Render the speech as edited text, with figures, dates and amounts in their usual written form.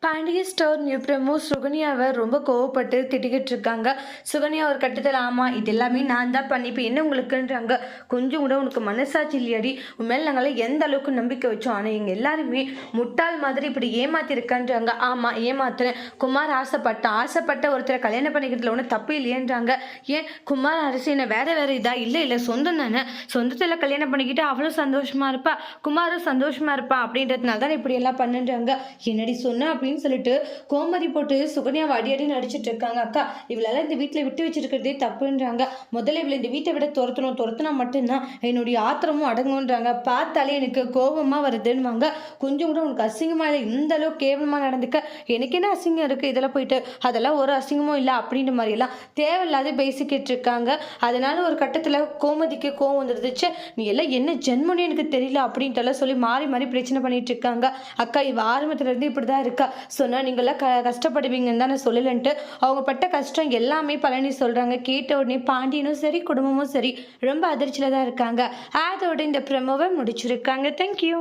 Pandya store new promo சுகன்யாவை ரொம்ப கோவப்பட்டு திட்டிக்கிட்டு இருக்காங்க. சுகன்யா ஒரு கட்டத்தில் ஆமா இது எல்லாமே நான் தான் பண்ணி இப்போ என்ன உங்களுக்குன்றாங்க. கொஞ்சம் கூட உனக்கு மனசாட்சி இல்லையாடி? உண்மையில நாங்களாம் எந்த அளவுக்கு நம்பிக்கை வச்சோம். ஆனால் எங்கள் எல்லாருமே முட்டாள் மாதிரி இப்படி ஏமாத்திருக்கன்றாங்க. ஆமாம் ஏமாத்துறேன். குமார் ஆசைப்பட்ட ஒருத்தரை கல்யாணம் பண்ணிக்கிறதுல ஒன்றும் தப்பு இல்லையன்றாங்க. ஏன் குமார் அரசு என்ன வேற இதா? இல்லை சொந்தம் தானே. சொந்தத்தில் கல்யாணம் பண்ணிக்கிட்டு அவ்வளோ சந்தோஷமா இருப்பா. குமாரும் சந்தோஷமா இருப்பா அப்படின்றதுனால தான் இப்படி எல்லாம் பண்ணுன்றாங்க. என்னடி சொன்ன அப்படின்னு சொல்லிட்டு கோமதி போட்டு சுகன்யாவை அடி நடிச்சிட்டு இருக்காங்க. அக்கா இவளால இந்த வீட்டில் விட்டு வச்சிருக்கிறதே தப்புன்றாங்க. முதல்ல இவளை இந்த வீட்டை விட துரத்துனா மட்டும்தான் என்னுடைய ஆத்திரமும் அடங்குன்றாங்க. பார்த்தாலே எனக்கு கோபமா வருதுன்னுவாங்க. கொஞ்சம் கூட உனக்கு அசிங்கமா இல்லை, இந்த அளவுக்கு கேவலமா நடந்துக்க எனக்கு என்ன அசிங்கம் இருக்கு? இதெல்லாம் போயிட்டு அதெல்லாம் ஒரு அசிங்கமும் இல்லை அப்படின்ற மாதிரி எல்லாம் தேவையில்லாத பேசிக்கிட்டு இருக்காங்க. அதனால ஒரு கட்டத்தில் கோமதிக்கு கோவம் வந்துருந்துச்சு. நீ எல்லாம் என்ன ஜென்மனு எனக்கு தெரியல அப்படின்ட்டு சொல்லி மாறி பிரச்சனை பண்ணிட்டு இருக்காங்க. அக்கா இவ ஆரம்பத்துல இருந்து இப்படிதான் இருக்கா. சொன்னா நீங்களாம் கஷ்டப்படுவீங்கன்னு தான் நான் சொல்லலன்ட்டு அவங்க பட்ட கஷ்டம் எல்லாமே பழனி சொல்றாங்க. கேட்ட உடனே பாண்டியனும் சரி குடும்பமும் சரி ரொம்ப அதிர்ச்சியில தான் இருக்காங்க. அதோட இந்த ப்ரமோவை முடிச்சிருக்காங்க. தேங்க்யூ.